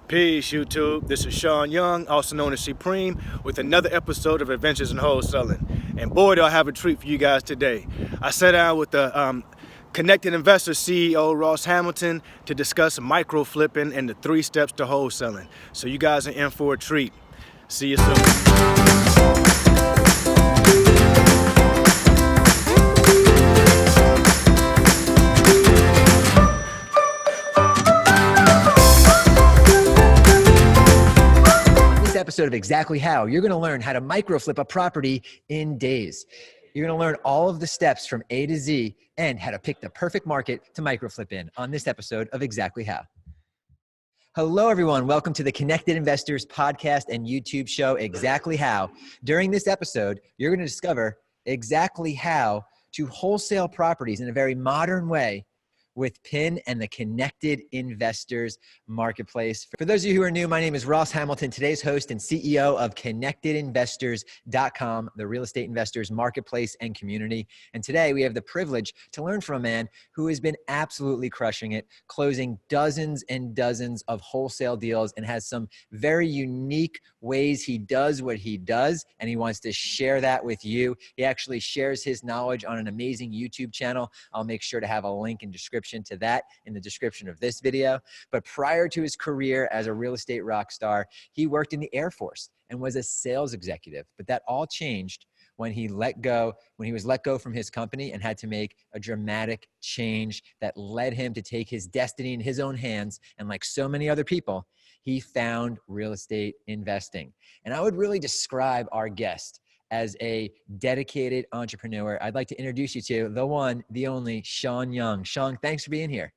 Peace, YouTube. This is Sean Young, also known as Supreme, with another episode of Adventures in Wholesaling. And boy, do I have a treat for you guys today. I sat down with the Connected Investor CEO, Ross Hamilton, to discuss micro flipping and the 3 steps to wholesaling. So you guys are in for a treat. See you soon. Episode of Exactly How, you're going to learn how to micro flip a property in days. You're going to learn all of the steps from A to Z and how to pick the perfect market to micro flip in on this episode of Exactly How. Hello, everyone. Welcome to the Connected Investors podcast and YouTube show, Exactly How. During this episode, you're going to discover exactly how to wholesale properties in a very modern way with PIN and the Connected Investors Marketplace. For those of you who are new, my name is Ross Hamilton, today's host and CEO of ConnectedInvestors.com, the real estate investors marketplace and community. And today we have the privilege to learn from a man who has been absolutely crushing it, closing dozens and dozens of wholesale deals and has some very unique ways he does what he does. And he wants to share that with you. He actually shares his knowledge on an amazing YouTube channel. I'll make sure to have a link in description to that in the description of this video. But prior to his career as a real estate rock star, he worked in the Air Force and was a sales executive. But that all changed when he was let go from his company and had to make a dramatic change that led him to take his destiny in his own hands. And like so many other people, he found real estate investing. And I would really describe our guest as a dedicated entrepreneur. I'd like to introduce you to the one, the only Sean Young. Sean, thanks for being here.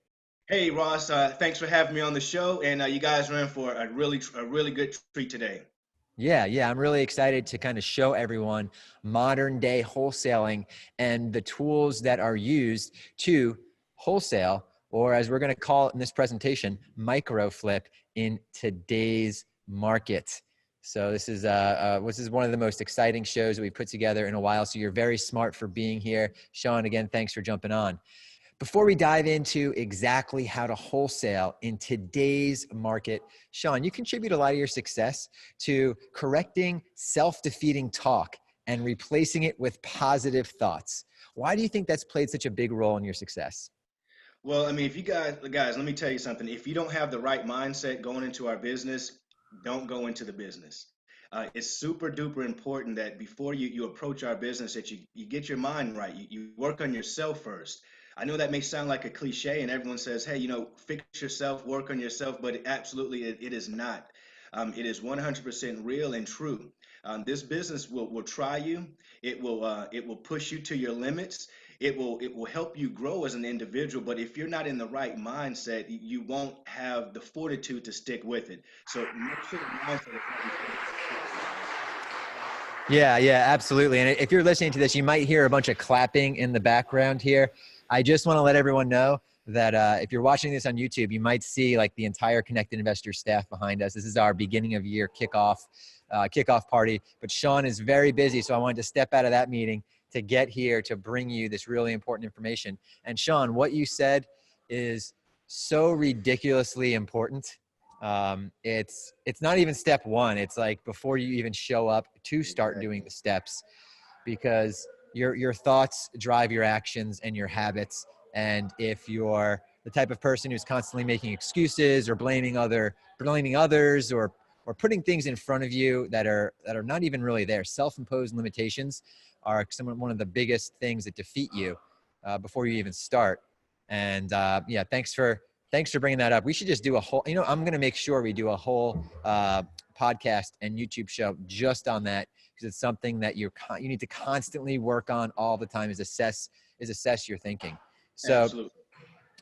Hey, Ross. Thanks for having me on the show. And you guys are in for a really good treat today. Yeah. I'm really excited to kind of show everyone modern day wholesaling and the tools that are used to wholesale, or as we're going to call it in this presentation, micro flip in today's market. So this is one of the most exciting shows that we put together in a while. So you're very smart for being here. Sean, again, thanks for jumping on. Before we dive into exactly how to wholesale in today's market, Sean, you contribute a lot of your success to correcting self-defeating talk and replacing it with positive thoughts. Why do you think that's played such a big role in your success? Well, I mean, if you guys, let me tell you something. If you don't have the right mindset going into our business, don't go into the business. It's super duper important that before you approach our business, that you get your mind right. You work on yourself first. I know that may sound like a cliche, and everyone says, "Hey, fix yourself, work on yourself," but it is not. It is 100% real and true. This business will try you. It will push you to your limits. It will help you grow as an individual, but if you're not in the right mindset, you won't have the fortitude to stick with it. So make sure the mindset is right before you stick with it. Yeah, absolutely. And if you're listening to this, you might hear a bunch of clapping in the background here. I just want to let everyone know that if you're watching this on YouTube, you might see like the entire Connected Investor staff behind us. This is our beginning of year kickoff party, but Sean is very busy. So I wanted to step out of that meeting to get here to bring you this really important information. And Sean, what you said is so ridiculously important. It's not even step one. It's like before you even show up to start doing the steps, because your thoughts drive your actions and your habits. And if you're the type of person who's constantly making excuses or blaming others or putting things in front of you that are not even really there, self-imposed limitations are one of the biggest things that defeat you before you even start. And thanks for bringing that up. We should just do a whole, I'm going to make sure we do a whole podcast and YouTube show just on that, because it's something that you need to constantly work on all the time, is assess your thinking. So Absolutely.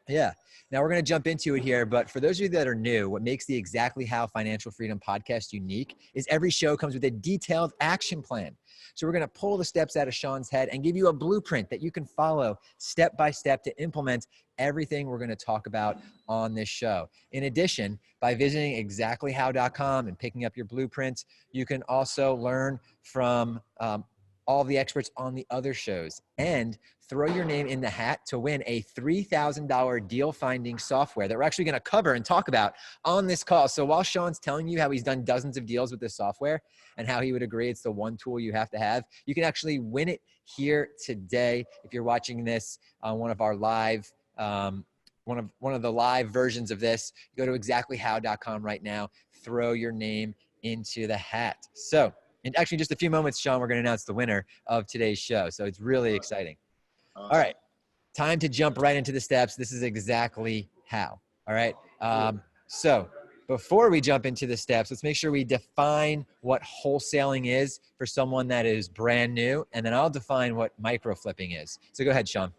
yeah. Now we're going to jump into it here. But for those of you that are new, what makes the Exactly How Financial Freedom podcast unique is every show comes with a detailed action plan. So we're going to pull the steps out of Sean's head and give you a blueprint that you can follow step by step to implement everything we're going to talk about on this show. In addition, by visiting exactlyhow.com and picking up your blueprints, you can also learn from all the experts on the other shows, and throw your name in the hat to win a $3,000 deal finding software that we're actually going to cover and talk about on this call. So while Sean's telling you how he's done dozens of deals with this software and how he would agree it's the one tool you have to have, you can actually win it here today. If you're watching this on one of our live, one of the live versions of this, go to exactlyhow.com right now, throw your name into the hat. So, in actually just a few moments, Sean, we're going to announce the winner of today's show. So it's really exciting. Awesome. All right, time to jump right into the steps. This is exactly how. All right. So before we jump into the steps, let's make sure we define what wholesaling is for someone that is brand new, and then I'll define what micro flipping is. So go ahead, Sean.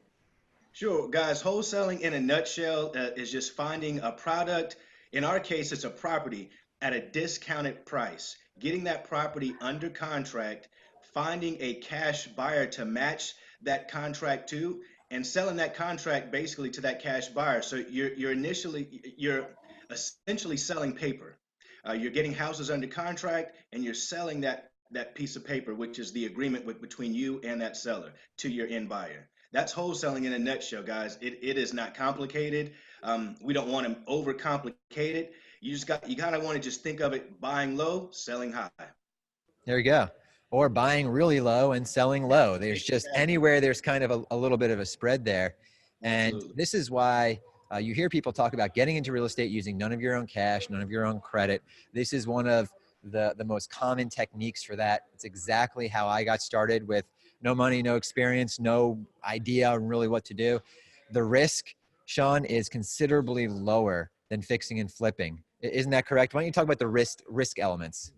Sure, guys. Wholesaling in a nutshell is just finding a product. In our case, it's a property at a discounted price, getting that property under contract, finding a cash buyer to match that contract to, and selling that contract basically to that cash buyer. So you're essentially selling paper. You're getting houses under contract, and you're selling that piece of paper, which is the agreement between you and that seller to your end buyer. That's wholesaling in a nutshell, guys. It is not complicated. We don't want to overcomplicate it. You kind of want to just think of it buying low, selling high. There you go. Or buying really low and selling low. There's just Exactly. anywhere there's kind of a little bit of a spread there. And Absolutely. this is why you hear people talk about getting into real estate using none of your own cash, none of your own credit. This is one of the most common techniques for that. It's exactly how I got started with no money, no experience, no idea really what to do. The risk, Sean, is considerably lower than fixing and flipping. Isn't that correct? Why don't you talk about the risk elements?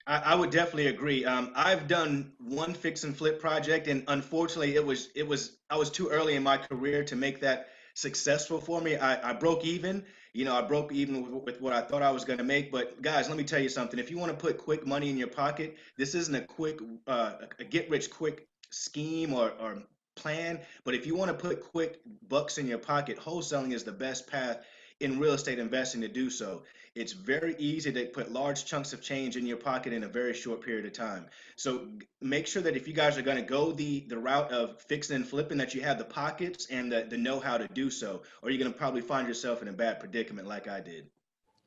I would definitely agree. I've done one fix and flip project, and unfortunately, it was I was too early in my career to make that successful for me. I broke even. I broke even with what I thought I was going to make. But guys, let me tell you something. If you want to put quick money in your pocket, this isn't a get rich quick scheme or plan. But if you want to put quick bucks in your pocket, wholesaling is the best path in real estate investing to do so. It's very easy to put large chunks of change in your pocket in a very short period of time. So make sure that if you guys are going to go the route of fixing and flipping, that you have the pockets and the know-how to do so, or you're going to probably find yourself in a bad predicament like I did.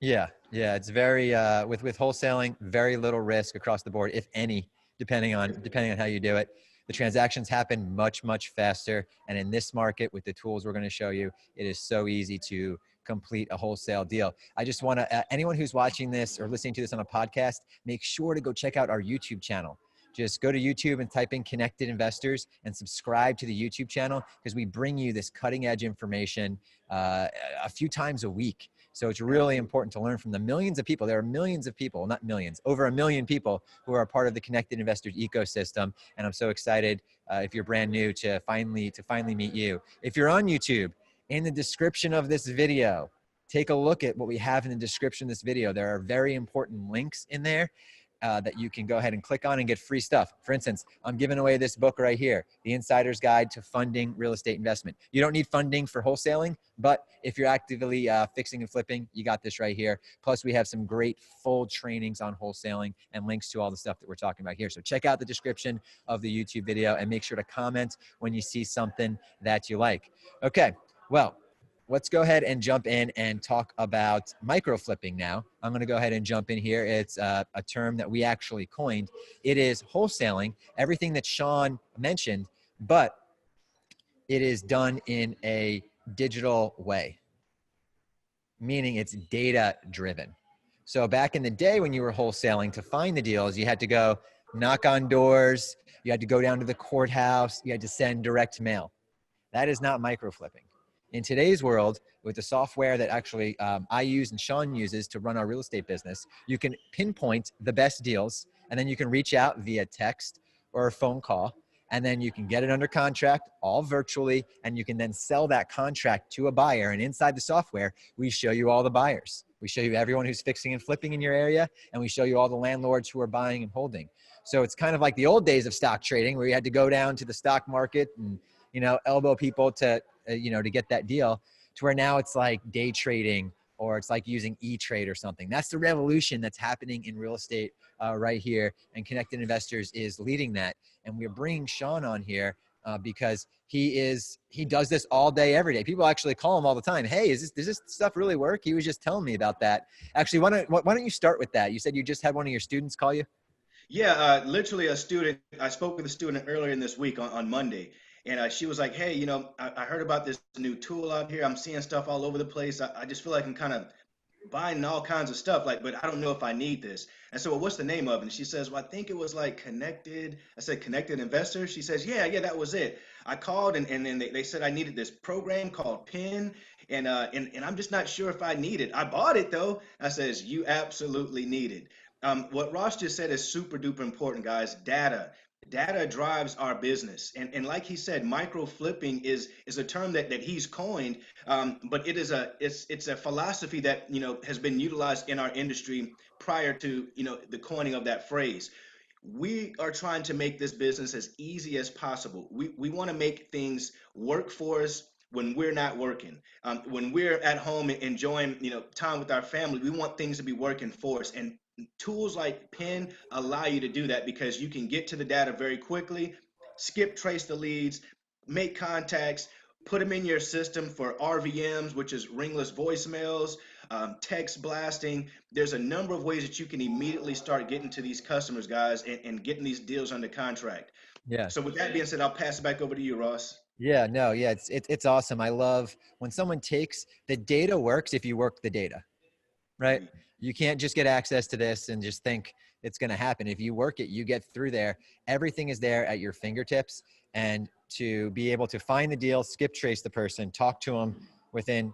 Yeah. It's very with wholesaling, very little risk across the board, if any, depending on how you do it. The transactions happen much faster, and in this market, with the tools we're going to show you, it is so easy to complete a wholesale deal. I just want to anyone who's watching this or listening to this on a podcast, make sure to go check out our YouTube channel. Just go to YouTube and type in Connected Investors and subscribe to the YouTube channel, because we bring you this cutting edge information a few times a week. So it's really Absolutely. important to learn from the millions of people. There are millions of people, not millions, over a million people who are a part of the Connected Investors ecosystem. And I'm so excited if you're brand new to finally meet you. If you're on YouTube, in the description of this video, take a look at what we have in the description of this video. There are very important links in there that you can go ahead and click on and get free stuff. For instance, I'm giving away this book right here, The Insider's Guide to Funding Real Estate Investment. You don't need funding for wholesaling, but if you're actively fixing and flipping, you got this right here. Plus, we have some great full trainings on wholesaling and links to all the stuff that we're talking about here. So check out the description of the YouTube video and make sure to comment when you see something that you like. Okay, well, let's go ahead and jump in and talk about micro flipping now. I'm going to go ahead and jump in here. It's a term that we actually coined. It is wholesaling, everything that Sean mentioned, but it is done in a digital way, meaning it's data driven. So back in the day when you were wholesaling, to find the deals, you had to go knock on doors, you had to go down to the courthouse, you had to send direct mail. That is not micro flipping. In today's world, with the software that actually I use and Sean uses to run our real estate business, you can pinpoint the best deals, and then you can reach out via text or a phone call, and then you can get it under contract all virtually, and you can then sell that contract to a buyer. And inside the software, we show you all the buyers. We show you everyone who's fixing and flipping in your area, and we show you all the landlords who are buying and holding. So it's kind of like the old days of stock trading, where you had to go down to the stock market and elbow people to to get that deal, to where now it's like day trading or it's like using E-Trade or something. That's the revolution that's happening in real estate right here. And Connected Investors is leading that. And we're bringing Sean on here because he does this all day, every day. People actually call him all the time. Hey, does this stuff really work? He was just telling me about that. Actually, why don't you start with that? You said you just had one of your students call you. Yeah, literally a student. I spoke with a student earlier in this week on Monday, and she was like, "Hey, I heard about this new tool out here. I'm seeing stuff all over the place. I just feel like I'm kind of buying all kinds of stuff, like, but I don't know if I need this." And so, well, what's the name of it? And she says, "Well, I think it was like Connected." I said, "Connected Investor." She says, "Yeah, that was it." I called, and then they said I needed this program called PIN, and I'm just not sure if I need it. I bought it though. I says, "You absolutely need it." What Ross just said is super duper important, guys. Data drives our business, and like he said, micro flipping is a term that he's coined, but it's a philosophy that has been utilized in our industry prior to the coining of that phrase. We are trying to make this business as easy as possible. We want to make things work for us when we're not working. When we're at home enjoying time with our family, we want things to be working for us. And tools like Pin allow you to do that because you can get to the data very quickly, skip trace the leads, make contacts, put them in your system for RVMs, which is ringless voicemails, text blasting. There's a number of ways that you can immediately start getting to these customers, guys, and getting these deals under contract. Yeah. So with that being said, I'll pass it back over to you, Ross. Yeah, no, yeah, it's awesome. I love when someone takes the data works if you work the data, right? Agreed. You can't just get access to this and just think it's going to happen. If you work it, you get through there. Everything is there at your fingertips. And to be able to find the deal, skip trace the person, talk to them within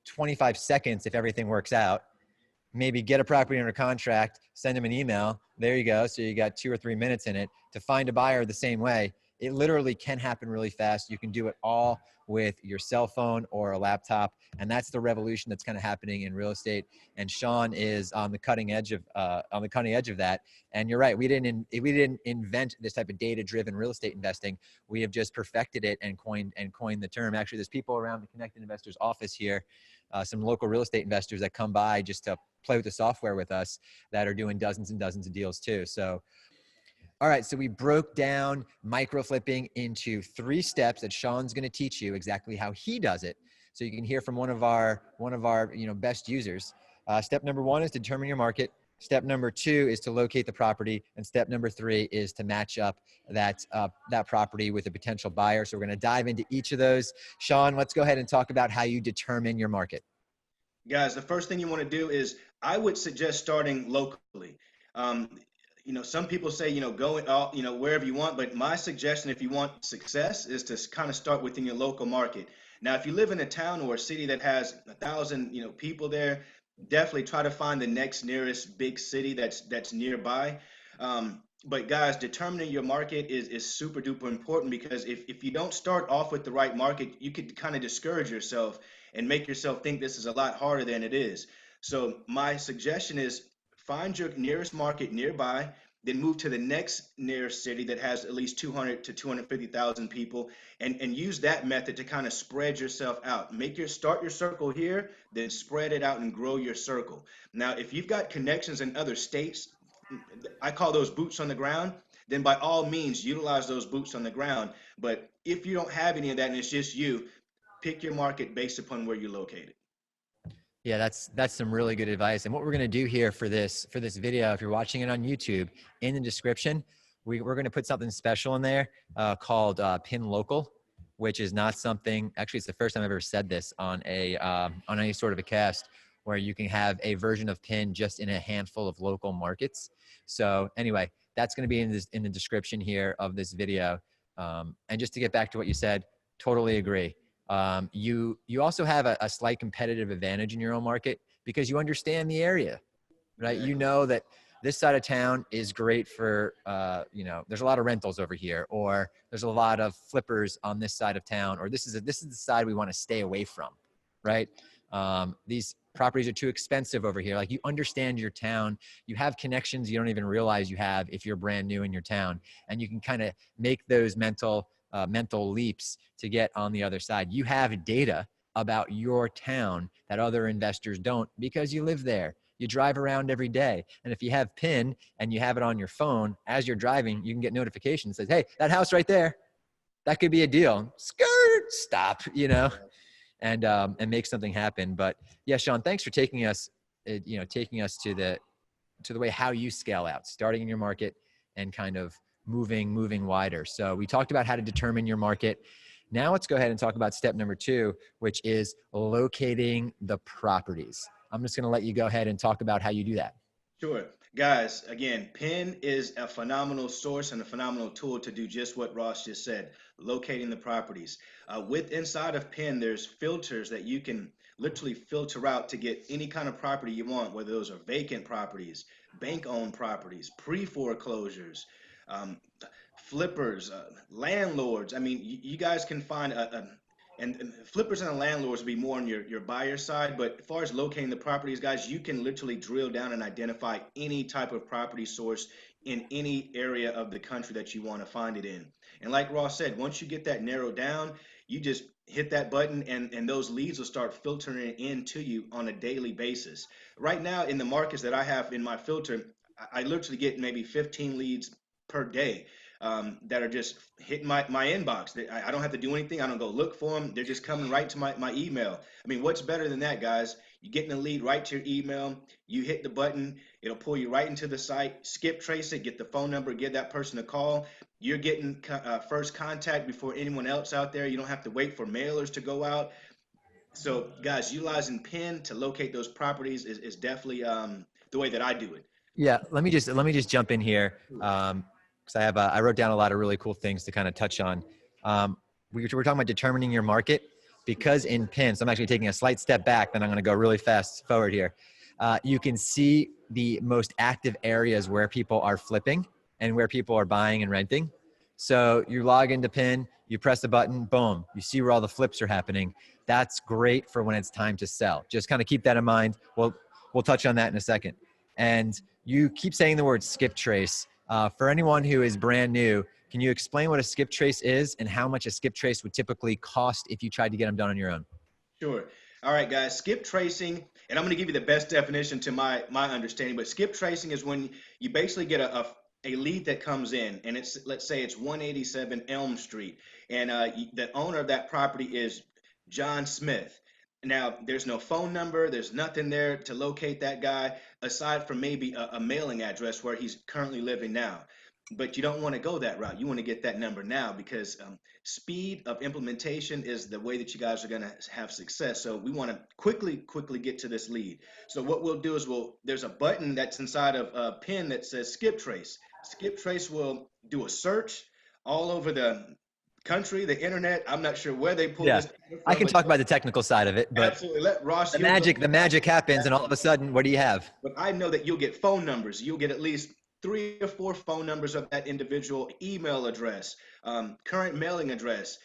25 seconds if everything works out, maybe get a property under contract, send them an email. There you go. So you got 2 or 3 minutes in it to find a buyer the same way. It literally can happen really fast. You can do it all with your cell phone or a laptop. And that's the revolution that's kind of happening in real estate. And Sean is on the cutting edge of that. And you're right. We didn't invent this type of data-driven real estate investing. We have just perfected it and coined the term. Actually, there's people around the Connected Investors office here, some local real estate investors that come by just to play with the software with us that are doing dozens and dozens of deals too. So, all right. So we broke down micro flipping into 3 steps that Sean's going to teach you exactly how he does it. So you can hear from one of our best users. Step number 1 is determine your market. Step number 2 is to locate the property, and step number 3 is to match up that property with a potential buyer. So we're going to dive into each of those. Sean, let's go ahead and talk about how you determine your market. Guys, the first thing you want to do is I would suggest starting locally. Um, some people say, go all, wherever you want, but my suggestion, if you want success, is to kind of start within your local market. Now, if you live in a town or a city that has 1,000, people there, definitely try to find the next nearest big city that's nearby. But guys, determining your market is super duper important because if you don't start off with the right market, you could kind of discourage yourself and make yourself think this is a lot harder than it is. So my suggestion is find your nearest market nearby, then move to the next nearest city that has at least 200 to 250,000 people, and use that method to kind of spread yourself out. Start your circle here, then spread it out and grow your circle. Now, if you've got connections in other states, I call those boots on the ground, then by all means utilize those boots on the ground. But if you don't have any of that and it's just you, pick your market based upon where you're located. Yeah, that's some really good advice. And what we're going to do here for this video, if you're watching it on YouTube, in the description, we're going to put something special in there called Pin Local, which is not something. Actually, it's the first time I've ever said this on any sort of a cast, where you can have a version of Pin just in a handful of local markets. So anyway, that's going to be in the description here of this video. And just to get back to what you said, totally agree. You also have a slight competitive advantage in your own market because you understand the area, right? You Exactly. know that this side of town is great for, there's a lot of rentals over here, or there's a lot of flippers on this side of town, or this is the side we want to stay away from, right? These properties are too expensive over here. Like, you understand your town, you have connections you don't even realize you have if you're brand new in your town, and you can kind of make those mental leaps to get on the other side. You have data about your town that other investors don't because you live there. You drive around every day. And if you have PIN and you have it on your phone as you're driving, you can get notifications that says, hey, that house right there, that could be a deal. Skirt, stop, and make something happen. But yeah, Sean, thanks for taking us, taking us to the way how you scale out, starting in your market and kind of moving wider. So we talked about how to determine your market. Now let's go ahead and talk about step number 2, which is locating the properties. I'm just going to let you go ahead and talk about how you do that. Sure. Guys, again, PIN is a phenomenal source and a phenomenal tool to do just what Ross just said, locating the properties. With inside of PIN, there's filters that you can literally filter out to get any kind of property you want, whether those are vacant properties, bank-owned properties, pre-foreclosures, um, flippers, landlords. I mean, you guys can find and flippers and landlords will be more on your buyer side, but as far as locating the properties, guys, you can literally drill down and identify any type of property source in any area of the country that you want to find it in. And like Ross said, once you get that narrowed down, you just hit that button and those leads will start filtering into you on a daily basis. Right now in the markets that I have in my filter, I literally get maybe 15 leads per day, that are just hitting my inbox. I don't have to do anything. I don't go look for them. They're just coming right to my email. I mean, what's better than that, guys? You getting a lead right to your email. You hit the button. It'll pull you right into the site. Skip trace it. Get the phone number. Give that person a call. You're getting first contact before anyone else out there. You don't have to wait for mailers to go out. So, guys, utilizing PIN to locate those properties is definitely the way that I do it. Yeah, let me just jump in here, because I wrote down a lot of really cool things to kind of touch on. We're talking about determining your market because in PIN. So I'm actually taking a slight step back, then I'm going to go really fast forward here. You can see the most active areas where people are flipping and where people are buying and renting. So you log into PIN, you press a button, boom, you see where all the flips are happening. That's great for when it's time to sell. Just kind of keep that in mind. We'll touch on that in a second. And you keep saying the word skip trace. For anyone who is brand new, can you explain what a skip trace is and how much a skip trace would typically cost if you tried to get them done on your own? Sure. All right, guys. Skip tracing, and I'm going to give you the best definition to my understanding. But skip tracing is when you basically get a lead that comes in, and it's, let's say it's 187 Elm Street, and the owner of that property is John Smith. Now, there's no phone number, there's nothing there to locate that guy aside from maybe a mailing address where he's currently living now. But you don't want to go that route. You want to get that number now because speed of implementation is the way that you guys are going to have success. So we want to quickly get to this lead. So what we'll do is there's a button that's inside of a pin that says skip trace. Skip trace will do a search all over the country, the internet. I'm not sure where they pull Yeah, this data I from, can but talk about the technical side of it, but absolutely. Let Ross, the you'll go magic, the magic happens, and all of a sudden, what do you have? but I know that you'll get phone numbers. You'll get at least 3 or 4 phone numbers of that individual, email address, current mailing address,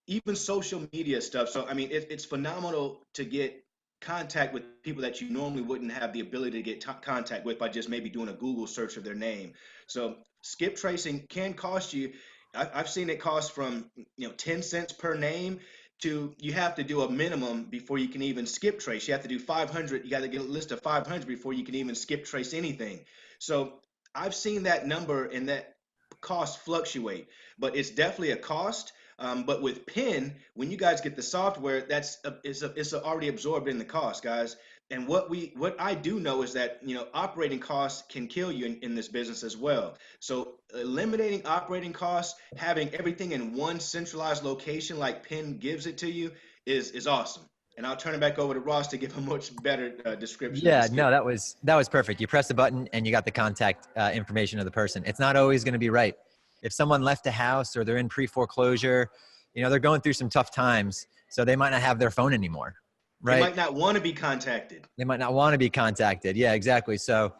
even social media stuff. So, I mean, it's phenomenal to get contact with people that you normally wouldn't have the ability to get contact with by just maybe doing a Google search of their name. So, skip tracing can cost you. I've seen it cost from 10 cents per name to you have to do a minimum before you can even skip trace. You have to do 500. You got to get a list of 500 before you can even skip trace anything. So I've seen that number and that cost fluctuate, but it's definitely a cost. But with PIN, when you guys get the software, it's already absorbed in the cost, guys. And what I do know is that operating costs can kill you in this business as well. So eliminating operating costs, having everything in one centralized location like PIN gives it to you is awesome. And I'll turn it back over to Ross to give a much better description of the Yeah, no, skip. that was perfect. You press the button and you got the contact information of the person. It's not always going to be right. If someone left a house or they're in pre-foreclosure, they're going through some tough times, so they might not have their phone anymore, They right? might not want to be contacted. They might not want to be contacted. Yeah, exactly. So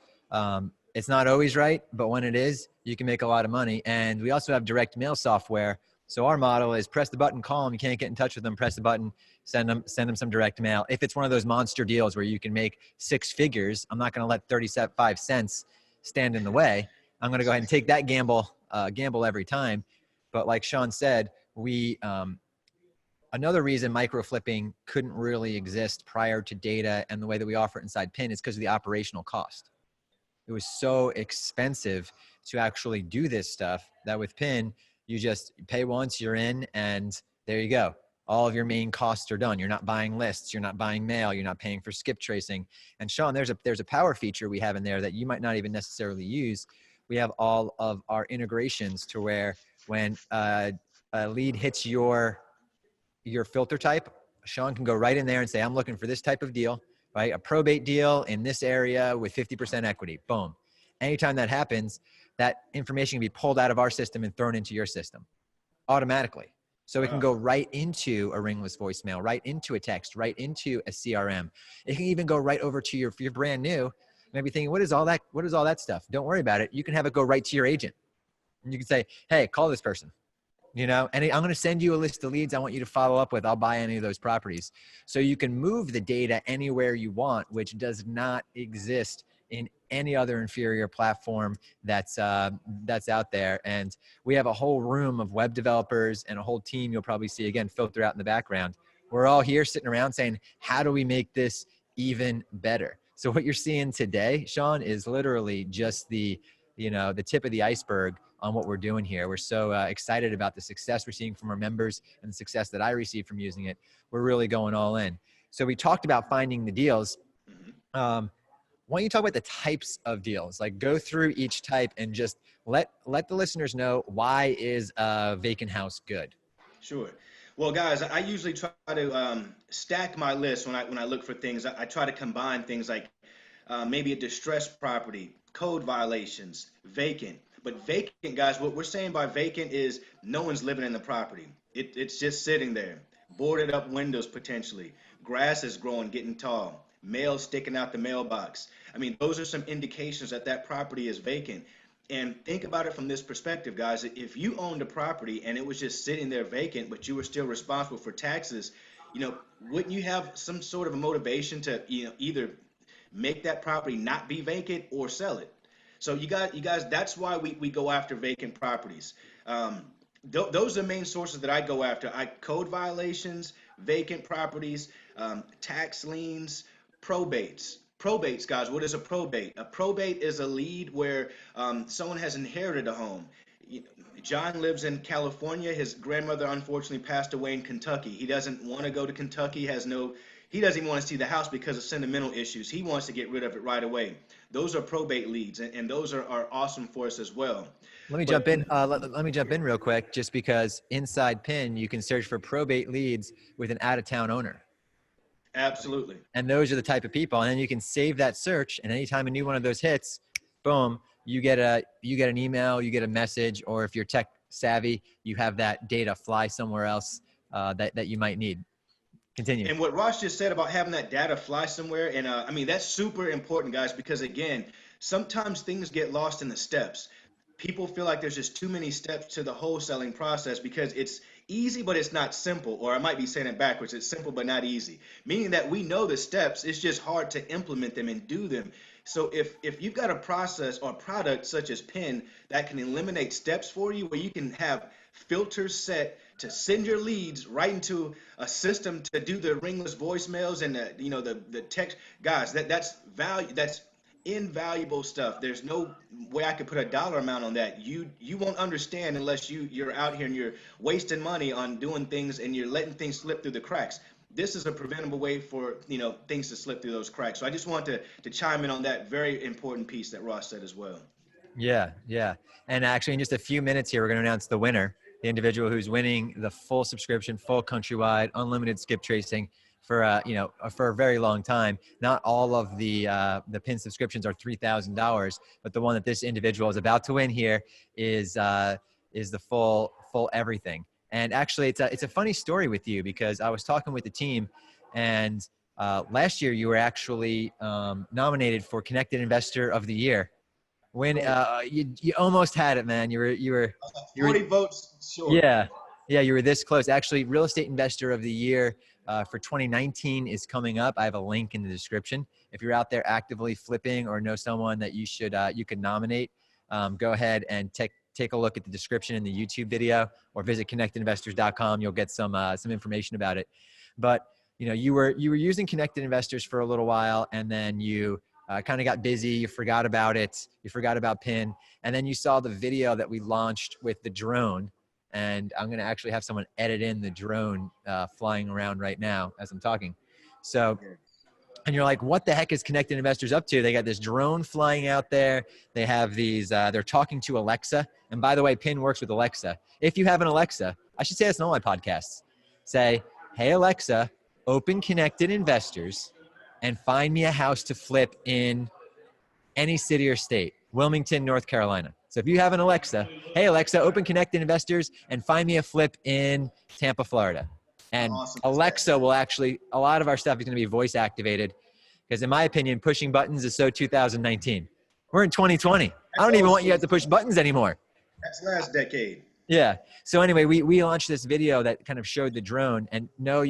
it's not always right, but when it is, you can make a lot of money. And we also have direct mail software. So our model is press the button, call them. You can't get in touch with them. Press the button, send them some direct mail. If it's one of those monster deals where you can make 6 figures, I'm not going to let 35 cents stand in the way. I'm going to go ahead and take that gamble every time. But like Sean said, we another reason micro flipping couldn't really exist prior to data and the way that we offer it inside PIN is because of the operational cost. It was so expensive to actually do this stuff that with PIN, you just pay once, you're in, and there you go. All of your main costs are done. You're not buying lists, you're not buying mail, you're not paying for skip tracing. And Sean, there's a power feature we have in there that you might not even necessarily use. We have all of our integrations to where when a lead hits your filter type, Sean can go right in there and say, I'm looking for this type of deal, right? A probate deal in this area with 50% equity. Boom. Anytime that happens, that information can be pulled out of our system and thrown into your system automatically. So it can Wow. go right into a ringless voicemail, right into a text, right into a CRM. It can even go right over to your, if you're brand new, maybe thinking, what is all that? What is all that stuff? Don't worry about it. You can have it go right to your agent. And you can say, hey, call this person. And I'm going to send you a list of leads I want you to follow up with. I'll buy any of those properties. So you can move the data anywhere you want, which does not exist in any other inferior platform that's out there. And we have a whole room of web developers and a whole team you'll probably see again filter out in the background. We're all here sitting around saying, how do we make this even better? So what you're seeing today, Sean, is literally just the tip of the iceberg on what we're doing here. We're so excited about the success we're seeing from our members and the success that I receive from using it. We're really going all in. So we talked about finding the deals. Why don't you talk about the types of deals? Like go through each type and just let the listeners know, why is a vacant house good? Sure. Well, guys, I usually try to stack my list when I look for things. I try to combine things like maybe a distressed property, code violations, vacant. But vacant, guys, what we're saying by vacant is no one's living in the property. It's just sitting there, boarded up windows potentially, grass is growing, getting tall, mail sticking out the mailbox. I mean, those are some indications that that property is vacant. And think about it from this perspective, guys. If you owned a property and it was just sitting there vacant, but you were still responsible for taxes, wouldn't you have some sort of a motivation to, either make that property not be vacant or sell it? So you guys, that's why we go after vacant properties. Those are the main sources that I go after. Code violations, vacant properties, tax liens, probates. Probates, guys. What is a probate? A probate is a lead where someone has inherited a home. John lives in California. His grandmother unfortunately passed away in Kentucky. He doesn't want to go to Kentucky. He doesn't even want to see the house because of sentimental issues. He wants to get rid of it right away. Those are probate leads, and those are awesome for us as well. Let me jump But in. Let me jump in real quick, just because inside PIN, you can search for probate leads with an out-of-town owner. absolutely. And those are the type of people. And then you can save that search, and anytime a new one of those hits, boom, you get an email, you get a message, or if you're tech savvy, you have that data fly somewhere else that you might need. Continue. And what Ross just said about having that data fly somewhere, and I mean, that's super important, guys, because again, sometimes things get lost in the steps. People feel like there's just too many steps to the wholesaling process because it's easy, but it's not simple. Or I might be saying it backwards. It's simple, but not easy. Meaning that we know the steps, it's just hard to implement them and do them. So if you've got a process or product such as PIN that can eliminate steps for you, where you can have filters set to send your leads right into a system to do the ringless voicemails and the text, guys, that's value. That's invaluable stuff. There's no way I could put a dollar amount on that. You won't understand unless you're out here and you're wasting money on doing things and you're letting things slip through the cracks. This is a preventable way for things to slip through those cracks. So I just want to chime in on that very important piece that Ross said as well. Yeah, yeah. And actually, in just a few minutes here, we're going to announce the winner, the individual who's winning the full subscription, full countrywide, unlimited skip tracing for for a very long time. Not all of the PIN subscriptions are $3,000, but the one that this individual is about to win here is the full everything. And actually, it's a funny story with you, because I was talking with the team, and last year you were actually nominated for Connected Investor of the Year. When you almost had it, man. You were 40 votes short. yeah, yeah, you were this close. Actually, Real Estate Investor of the Year for 2019 is coming up. I have a link in the description. If you're out there actively flipping or know someone that you could nominate, go ahead and take a look at the description in the YouTube video or visit connectedinvestors.com. You'll get some information about it. But you were using Connected Investors for a little while, and then you kind of got busy. You forgot about it. You forgot about PIN. And then you saw the video that we launched with the drone. And I'm going to actually have someone edit in the drone flying around right now as I'm talking. So, and you're like, what the heck is Connected Investors up to? They got this drone flying out there. They have these, they're talking to Alexa. And by the way, PIN works with Alexa. If you have an Alexa, I should say this in all my podcasts. Say, hey, Alexa, open Connected Investors and find me a house to flip in any city or state, Wilmington, North Carolina. So if you have an Alexa, hey, Alexa, open Connected Investors and find me a flip in Tampa, Florida. And Awesome. Alexa will actually, a lot of our stuff is going to be voice activated because in my opinion, pushing buttons is so 2019. We're in 2020. I don't even want you to have to push buttons anymore. That's last decade. Yeah. So anyway, we launched this video that kind of showed the drone, and no,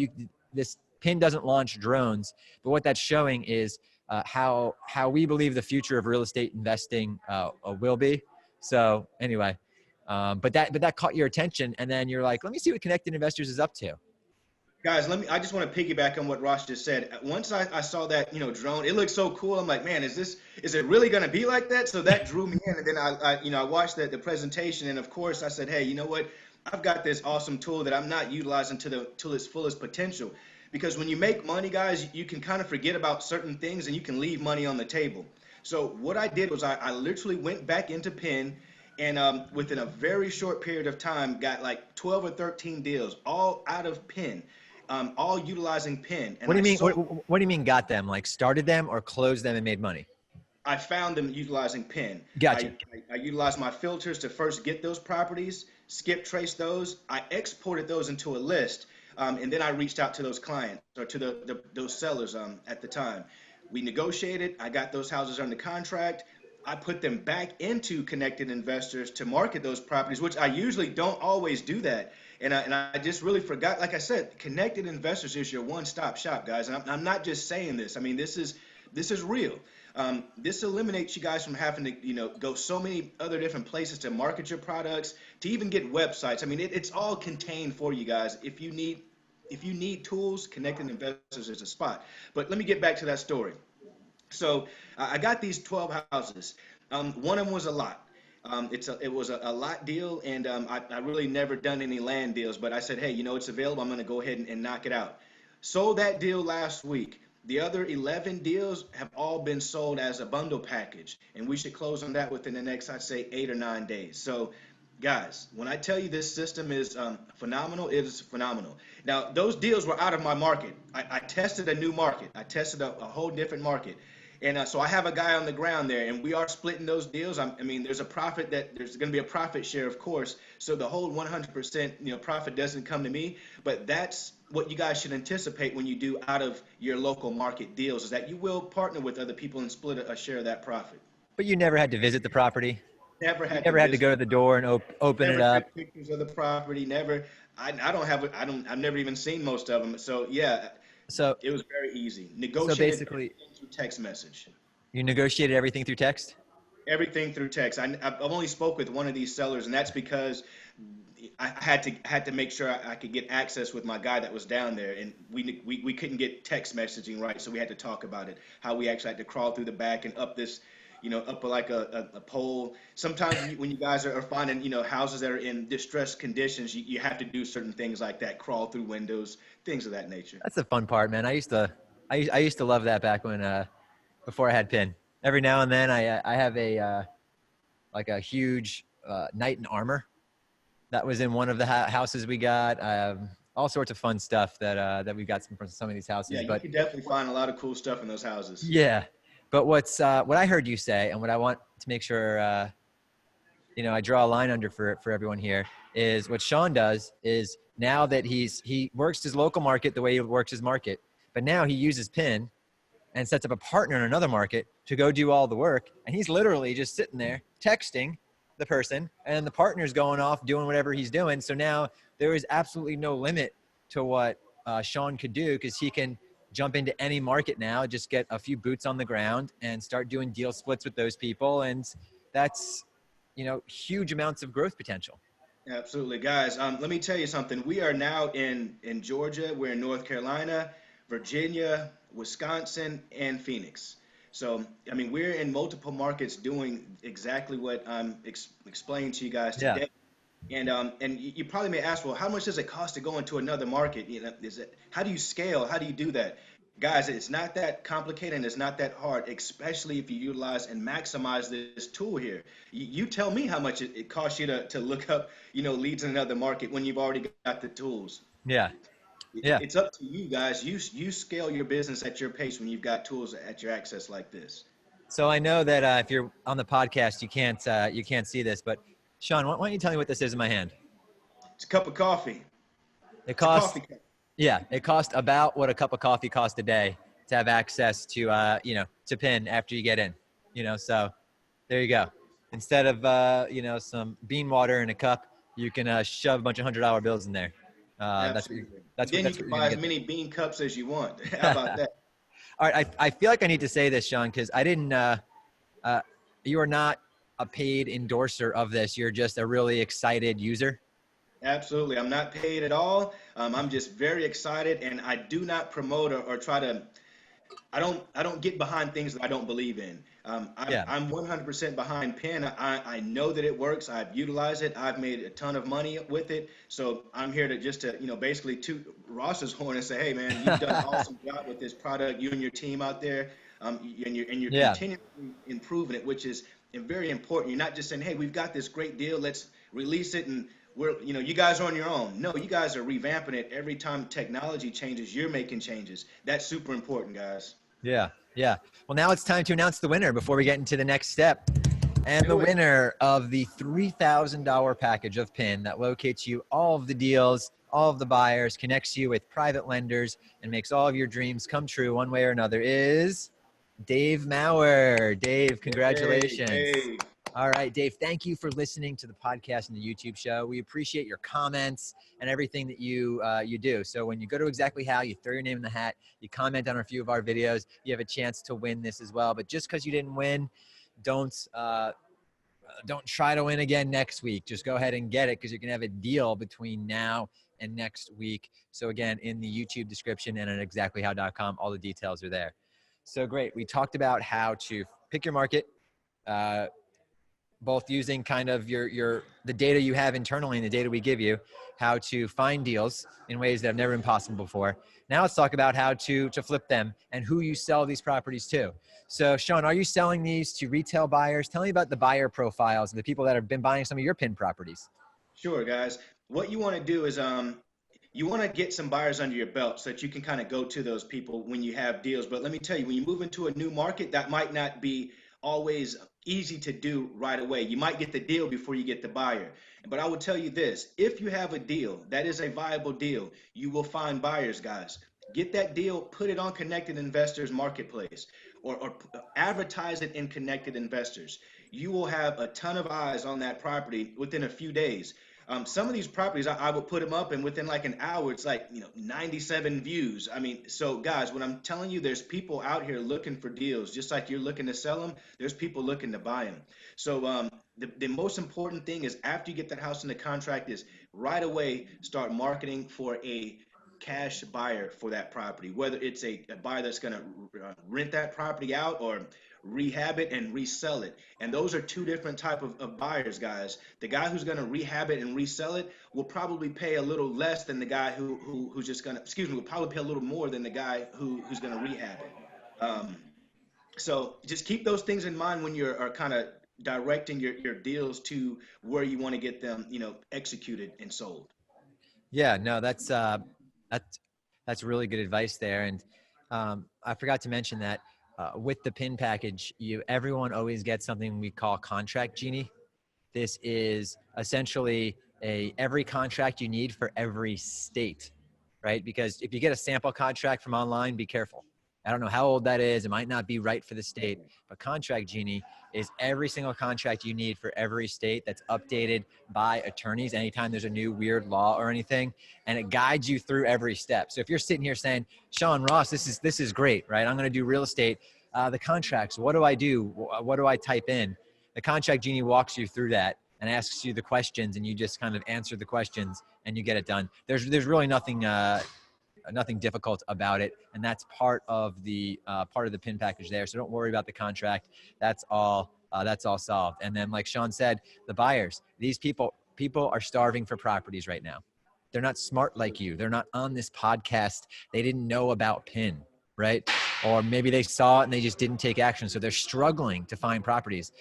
this PIN doesn't launch drones, but what that's showing is how we believe the future of real estate investing will be. So anyway, but that caught your attention, and then you're like, let me see what Connected Investors is up to. Guys, I just want to piggyback on what Ross just said. Once I saw that, drone, it looked so cool. I'm like, man, is it really going to be like that? So that drew me in. And then I watched the presentation. And of course I said, hey, you know what? I've got this awesome tool that I'm not utilizing to its fullest potential. Because when you make money, guys, you can kind of forget about certain things and you can leave money on the table. So what I did was I literally went back into PIN, and within a very short period of time, got like 12 or 13 deals, all out of PIN. All utilizing PIN. And what do you mean? What do you mean got them? Like started them or closed them and made money? I found them utilizing PIN. Gotcha. I utilized my filters to first get those properties, skip trace those. I exported those into a list, and then I reached out to those clients or to those sellers at the time. We negotiated. I got those houses under contract. I put them back into Connected Investors to market those properties, which I usually don't always do that. And I just really forgot. Like I said, Connected Investors is your one-stop shop, guys. And I'm not just saying this. I mean, this is real. This eliminates you guys from having to, go so many other different places to market your products, to even get websites. I mean, it's all contained for you guys. If you need tools, Connected Investors is a spot. But let me get back to that story. So I got these 12 houses. One of them was a lot. It was a lot deal, and I really never done any land deals, but I said, hey, it's available. I'm going to go ahead and knock it out. Sold that deal last week. The other 11 deals have all been sold as a bundle package, and we should close on that within the next, I'd say, 8 or 9 days. So, guys, when I tell you this system is phenomenal, it is phenomenal. Now, those deals were out of my market. I tested a new market. I tested a whole different market. And so I have a guy on the ground there, and we are splitting those deals. I mean, there's going to be a profit share, of course. So the whole 100%, profit doesn't come to me. But that's what you guys should anticipate when you do out of your local market deals, is that you will partner with other people and split a share of that profit. But you never had to visit the property. Never had to go to the door and open it up. Never took pictures of the property. Never. I've never even seen most of them. So yeah. So it was very easy. Negotiated. So basically, through text message. You negotiated everything through text? Everything through text. I've only spoke with one of these sellers, and that's because I had to make sure I could get access with my guy that was down there, and we couldn't get text messaging right, so we had to talk about it. How we actually had to crawl through the back and up this, up like a pole. Sometimes when you guys are finding, houses that are in distressed conditions, you have to do certain things like that, crawl through windows, things of that nature. That's the fun part, man. I used to love that back when, before I had PIN. Every now and then I have a huge knight in armor that was in one of the houses we got. All sorts of fun stuff that we got from some of these houses. Yeah, you can definitely find a lot of cool stuff in those houses. Yeah. But what I heard you say, and what I want to make sure, I draw a line under for everyone here, is what Sean does is now that he works his local market the way he works his market, but now he uses PIN and sets up a partner in another market to go do all the work. And he's literally just sitting there texting the person, and the partner's going off doing whatever he's doing. So now there is absolutely no limit to what Sean could do, because he can jump into any market now, just get a few boots on the ground and start doing deal splits with those people. And that's huge amounts of growth potential. Absolutely, guys. Let me tell you something. We are now in Georgia. We're in North Carolina, Virginia, Wisconsin, and Phoenix. So, I mean, we're in multiple markets doing exactly what I'm explaining to you guys Yeah. today. And you probably may ask, well, how much does it cost to go into another market? Is it how do you scale? How do you do that? Guys, it's not that complicated and it's not that hard, especially if you utilize and maximize this tool here. You tell me how much it costs you to look up, leads in another market when you've already got the tools. Yeah. Yeah. It's up to you guys. You scale your business at your pace when you've got tools at your access like this. So I know that if you're on the podcast, you can't see this, but Sean, why don't you tell me what this is in my hand? It's a cup of coffee. It It's a costs, coffee cup. yeah, it costs about what a cup of coffee costs a day to have access to, to PIN after you get in. So there you go. Instead of, some bean water in a cup, you can shove a bunch of $100 bills in there. That's what Absolutely. And then you're you can gonna buy as get many bean cups as you want. How about there. that? All right, I feel like I need to say this, Sean, because I didn't. You are not a paid endorser of this. You're just a really excited user. Absolutely. I'm not paid at all. I'm just very excited, and I do not promote or try to. I don't get behind things that I don't believe in. Yeah, I'm 100% behind Penn. I know that it works. I've utilized it. I've made a ton of money with it. So I'm here to just to basically toot Ross's horn and say, hey man, you've done an awesome job with this product. You and your team out there, and you're yeah, continually improving it, which is very important. You're not just saying, hey, we've got this great deal. Let's release it and you guys are on your own. No, you guys are revamping it every time technology changes. You're making changes. That's super important, guys. yeah, yeah. Well, now it's time to announce the winner before we get into the next step. And the Do it. winner of the $3,000 package of PIN that locates you all of the deals, all of the buyers, connects you with private lenders, and makes all of your dreams come true one way or another is Dave Maurer. Dave, Hey, congratulations. Dave. All right, Dave, thank you for listening to the podcast and the YouTube show. We appreciate your comments and everything that you do. So when you go to Exactly How, you throw your name in the hat, you comment on a few of our videos, you have a chance to win this as well. But just because you didn't win, don't don't try to win again next week. Just go ahead and get it because you can have a deal between now and next week. So again, in the YouTube description and at exactlyhow.com, all the details are there. So great. We talked about how to pick your market, uh, both using kind of the data you have internally and the data we give you, how to find deals in ways that have never been possible before. Now let's talk about how to flip them and who you sell these properties to. So Sean, are you selling these to retail buyers? Tell me about the buyer profiles of the people that have been buying some of your PIN properties. Sure, guys. What you want to do is you want to get some buyers under your belt so that you can kind of go to those people when you have deals. But let me tell you, when you move into a new market, that might not be always easy to do right away. You might get the deal before you get the buyer. But I will tell you this, if you have a deal that is a viable deal, you will find buyers, guys. Get that deal, put it on Connected Investors Marketplace or advertise it in Connected Investors. You will have a ton of eyes on that property within a few days. Some of these properties, I would put them up, and within like an hour, it's like 97 views. I mean, so guys, when I'm telling you, there's people out here looking for deals, just like you're looking to sell them. There's people looking to buy them. So the most important thing is after you get that house in the contract, is right away start marketing for a cash buyer for that property, whether it's a buyer that's going to rent that property out or rehab it and resell it. And those are two different type of buyers, guys. The guy who's going to rehab it and resell it will probably pay a little less than the guy who's just going to, excuse me, will probably pay a little more than the guy who's going to rehab it. Um, so just keep those things in mind when you're are kind of directing your deals to where you want to get them, executed and sold. Yeah, no, that's that's really good advice there. And I forgot to mention that with the PIN package, everyone always gets something we call Contract Genie. This is essentially every contract you need for every state, right? Because if you get a sample contract from online, be careful. I don't know how old that is. It might not be right for the state, but Contract Genie is every single contract you need for every state that's updated by attorneys anytime there's a new weird law or anything, and it guides you through every step. So if you're sitting here saying, Sean Ross, this is great, right? I'm going to do real estate. The contracts, what do I do? What do I type in? The contract genie walks you through that and asks you the questions, and you just kind of answer the questions and you get it done. There's really nothing difficult about it, and that's part of the pin package there. So don't worry about the contract. That's all solved. And then, like Sean said, the buyers, these people are starving for properties right now. They're not smart like you. They're not on this podcast. They didn't know about pin, right? Or maybe they saw it and they just didn't take action. So they're struggling to find properties.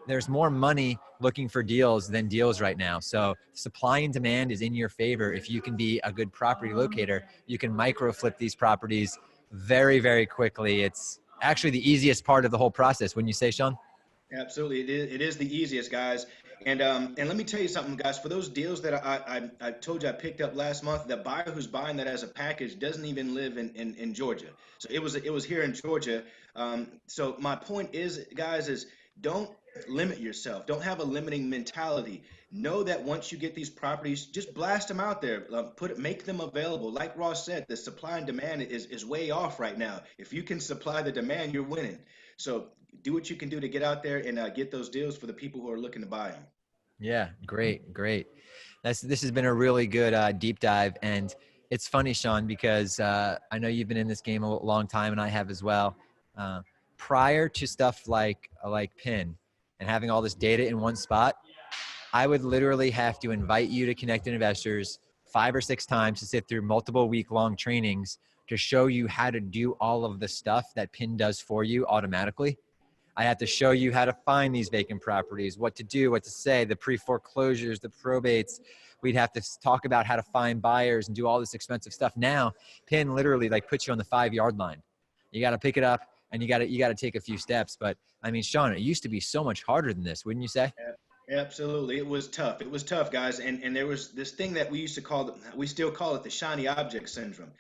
There's more money looking for deals than deals right now. So supply and demand is in your favor. If you can be a good property locator, you can micro flip these properties very, very quickly. It's actually the easiest part of the whole process. Wouldn't you say, Sean? Absolutely, it is the easiest, guys. And let me tell you something, guys. For those deals that I told you I picked up last month, the buyer who's buying that as a package doesn't even live in Georgia. So it was here in Georgia. So my point is, guys, is don't limit yourself. Don't have a limiting mentality. Know that once you get these properties, just blast them out there. Make them available. Like Ross said, the supply and demand is way off right now. If you can supply the demand, you're winning. So do what you can do to get out there and get those deals for the people who are looking to buy them. Yeah, great. This has been a really good deep dive, and it's funny, Sean, because I know you've been in this game a long time, and I have as well. Uh, Prior to stuff like PIN and having all this data in one spot, I would literally have to invite you to Connected Investors 5 or 6 times to sit through multiple week-long trainings to show you how to do all of the stuff that PIN does for you automatically. I have to show you how to find these vacant properties, what to do, what to say, the pre-foreclosures, the probates. We'd have to talk about how to find buyers and do all this expensive stuff. Now, PIN literally like puts you on the 5-yard line. You got to pick it up and you got to take a few steps. But I mean, Sean, it used to be so much harder than this, wouldn't you say? Absolutely. It was tough. It was tough, guys. And there was this thing that we used to we still call it the shiny object syndrome,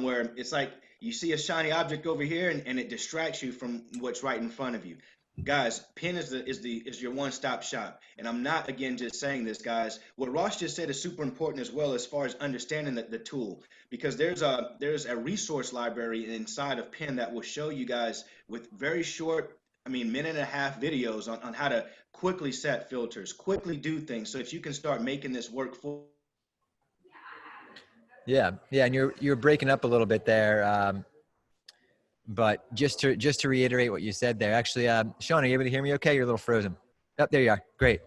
where it's like you see a shiny object over here and it distracts you from what's right in front of you. Guys, PIN is your one-stop shop. And I'm not again just saying this, guys. What Ross just said is super important as well as far as understanding the tool, because there's a resource library inside of PIN that will show you guys with very short, I mean, minute and a half videos on how to quickly set filters, quickly do things so that you can start making this work for. Yeah, and you're breaking up a little bit there. But just to reiterate what you said there, actually, Sean, are you able to hear me? Okay, you're a little frozen. Oh, there you are. Great.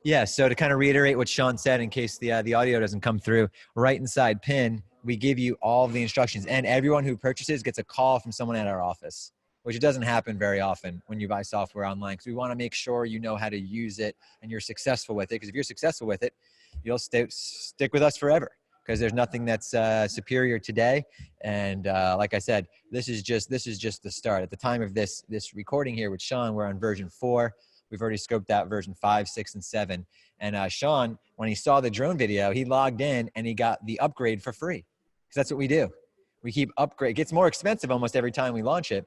Yeah. So to kind of reiterate what Sean said, in case the audio doesn't come through, right inside PIN, we give you all of the instructions, and everyone who purchases gets a call from someone at our office, which it doesn't happen very often when you buy software online. Because we want to make sure you know how to use it and you're successful with it. Because if you're successful with it, you'll stick with us forever. Because there's nothing that's superior today. And like I said, this is just the start. At the time of this recording here with Sean, we're on version 4. We've already scoped out version 5, 6, and 7. And Sean, when he saw the drone video, he logged in and he got the upgrade for free. Because that's what we do. We keep upgrade. It gets more expensive almost every time we launch it,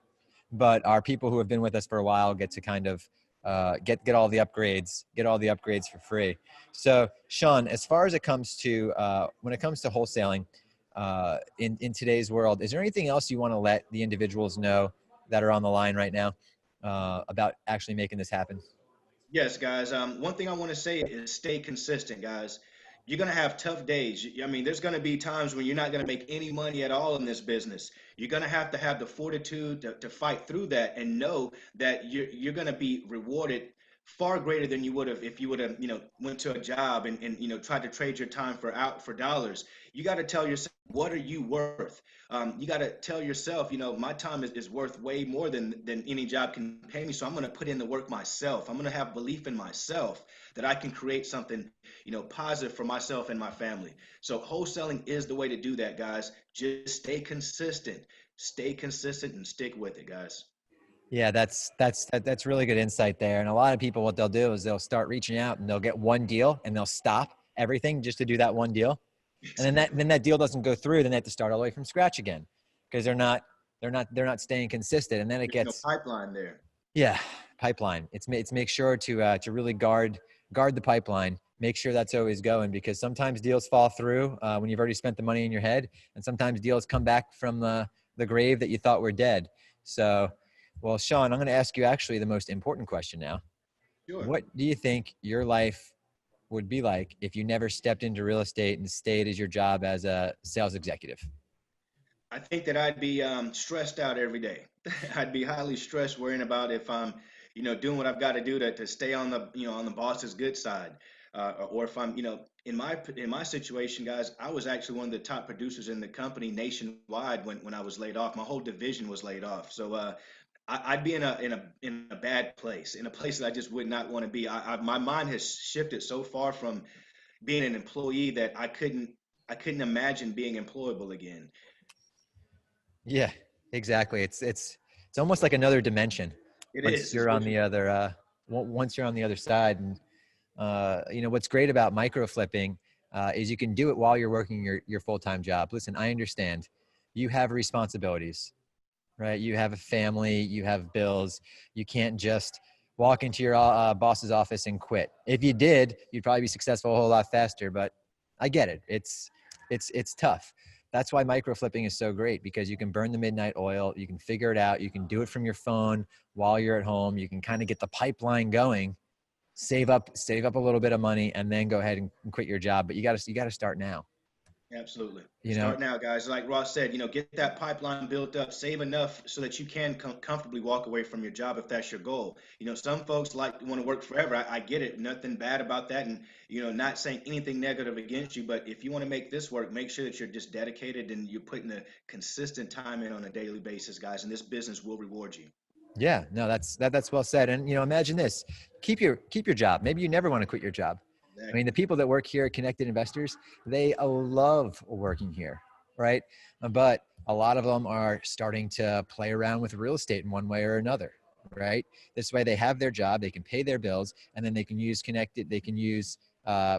but our people who have been with us for a while get to kind of get all the upgrades for free. So Sean, as far as it comes to when it comes to wholesaling in today's world, is there anything else you want to let the individuals know that are on the line right now about actually making this happen? Yes, guys. One thing I want to say is stay consistent, guys. You're going to have tough days. I mean, there's going to be times when you're not going to make any money at all in this business. You're going to have the fortitude to fight through that and know that you're going to be rewarded far greater than you would have if you would have, went to a job and tried to trade your time for dollars. You got to tell yourself, what are you worth? You got to tell yourself, my time is worth way more than any job can pay me. So I'm going to put in the work myself. I'm going to have belief in myself that I can create something, positive for myself and my family. So wholesaling is the way to do that, guys. Just stay consistent and stick with it, guys. Yeah, that's really good insight there. And a lot of people, what they'll do is they'll start reaching out and they'll get one deal and they'll stop everything just to do that one deal. And then that deal doesn't go through. Then they have to start all the way from scratch again because they're not staying consistent. And then it There's no gets, pipeline there. yeah, pipeline. It's make sure to really guard the pipeline. Make sure that's always going, because sometimes deals fall through when you've already spent the money in your head, and sometimes deals come back from the grave that you thought were dead. So, well, Sean, I'm going to ask you actually the most important question now. Sure. What do you think your life would be like if you never stepped into real estate and stayed as your job as a sales executive? I think that I'd be stressed out every day. I'd be highly stressed, worrying about if I'm, doing what I've got to do to stay on the, on the boss's good side, or if I'm, in my situation, guys, I was actually one of the top producers in the company nationwide when I was laid off. My whole division was laid off, so I'd be in a bad place, in a place that I just would not want to be. My mind has shifted so far from being an employee that I couldn't imagine being employable again. Yeah, exactly. It's almost like another dimension It once is. It's you're on very the other once you're on the other side. And what's great about micro flipping is you can do it while you're working your full-time job. Listen, I understand you have responsibilities, right? You have a family, you have bills. You can't just walk into your boss's office and quit. If you did, you'd probably be successful a whole lot faster. But I get it. It's tough. That's why micro flipping is so great, because you can burn the midnight oil. You can figure it out. You can do it from your phone while you're at home. You can kind of get the pipeline going, save up a little bit of money, and then go ahead and quit your job. But you got to start now. absolutely. You know, Start now, guys. Like Ross said, get that pipeline built up, save enough so that you can comfortably walk away from your job if that's your goal. Some folks want to work forever. I get it. Nothing bad about that, and not saying anything negative against you. But if you want to make this work, make sure that you're just dedicated and you're putting a consistent time in on a daily basis, guys. And this business will reward you. yeah, no, that's well said. And imagine this: keep your job. Maybe you never want to quit your job. I mean, Exactly. the people that work here at Connected Investors, they love working here, right? But a lot of them are starting to play around with real estate in one way or another, right? This way, they have their job, they can pay their bills, and then they can use Connected. They can use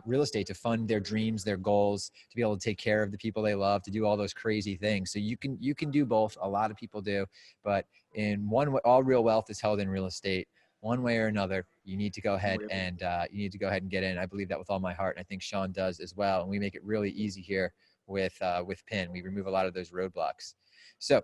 real estate to fund their dreams, their goals, to be able to take care of the people they love, to do all those crazy things. So you can do both. A lot of people do, but in one way, all real wealth is held in real estate. One way or another, you need to go ahead and get in. I believe that with all my heart, and I think Sean does as well. And we make it really easy here with PIN. We remove a lot of those roadblocks. So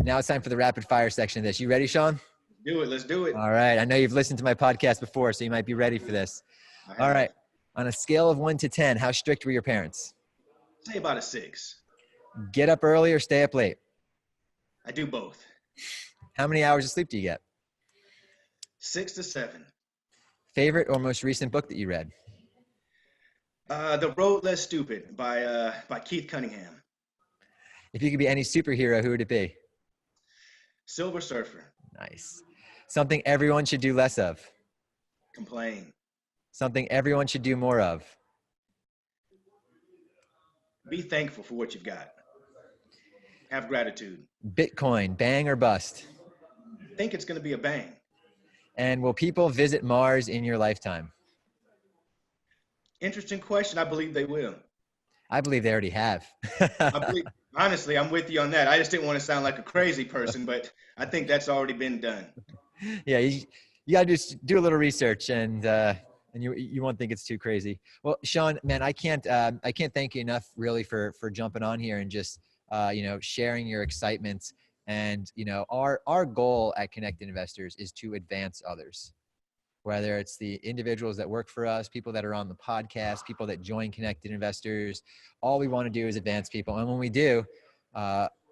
now it's time for the rapid fire section of this. You ready, Sean? Do it. Let's do it. All right. I know you've listened to my podcast before, so you might be ready for this. I All have. right. On a scale of 1 to 10, how strict were your parents? Say about a 6. Get up early or stay up late? I do both. How many hours of sleep do you get? 6 to 7. Favorite or most recent book that you read? The Road Less Stupid by Keith Cunningham. If you could be any superhero, who would it be? Silver Surfer. Nice. Something everyone should do less of. Complain. Something everyone should do more of. Be thankful for what you've got. Have gratitude. Bitcoin, bang or bust? Think it's going to be a bang. And will people visit Mars in your lifetime? Interesting question. I believe they will. I believe they already have. I believe, honestly, I'm with you on that. I just didn't want to sound like a crazy person, but I think that's already been done. Yeah, you got to just do a little research, and you won't think it's too crazy. Well, Sean, man, I can't thank you enough really for jumping on here and just sharing your excitement. And our goal at Connected Investors is to advance others, whether it's the individuals that work for us, people that are on the podcast, people that join Connected Investors. All we want to do is advance people. And when we do,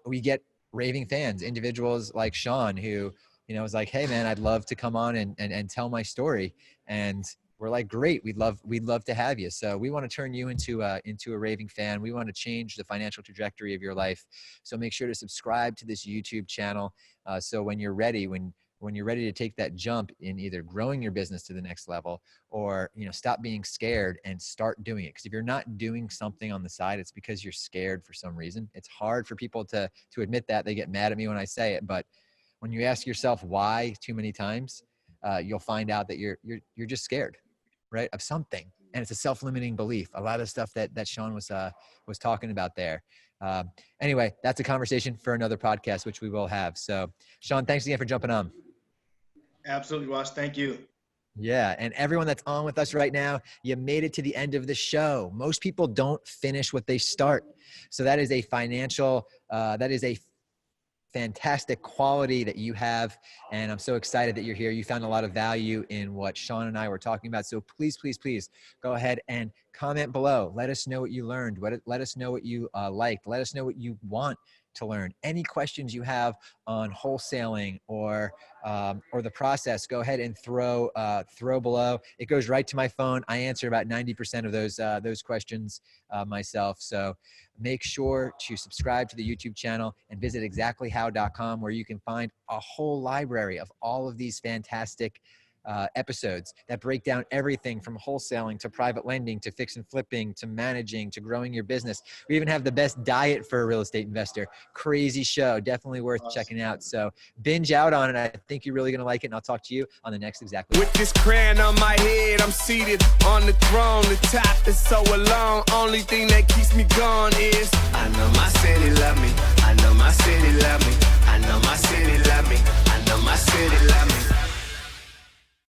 we get raving fans, individuals like Sean, who, is like, hey man, I'd love to come on and tell my story. And we're like, great, we'd love to have you. So we want to turn you into a raving fan. We want to change the financial trajectory of your life. So make sure to subscribe to this YouTube channel. So when you're ready, when you're ready to take that jump in either growing your business to the next level, or stop being scared and start doing it. Because if you're not doing something on the side, it's because you're scared for some reason. It's hard for people to admit that. They get mad at me when I say it, but when you ask yourself why too many times, you'll find out that you're just scared, right, of something. And it's a self-limiting belief. A lot of stuff that Sean was talking about there. Anyway, that's a conversation for another podcast, which we will have. So Sean, thanks again for jumping on. Absolutely, Ross. Thank you. Yeah. And everyone that's on with us right now, you made it to the end of the show. Most people don't finish what they start. So that is a fantastic quality that you have. And I'm so excited that you're here. You found a lot of value in what Sean and I were talking about. So please, please, please go ahead and comment below. Let us know what you learned. Let us know what you liked. Let us know what you want to learn. Any questions you have on wholesaling or the process, go ahead and throw below. It goes right to my phone. I answer about 90% of those questions myself. So make sure to subscribe to the YouTube channel and visit exactlyhow.com, where you can find a whole library of all of these fantastic episodes that break down everything from wholesaling to private lending to fix and flipping to managing to growing your business. We even have the best diet for a real estate investor. Crazy show, definitely worth checking out. So binge out on it. I think you're really going to like it, and I'll talk to you on the next Exactly. With this crown on my head, I'm seated on the throne. The top is so alone. Only thing that keeps me going is I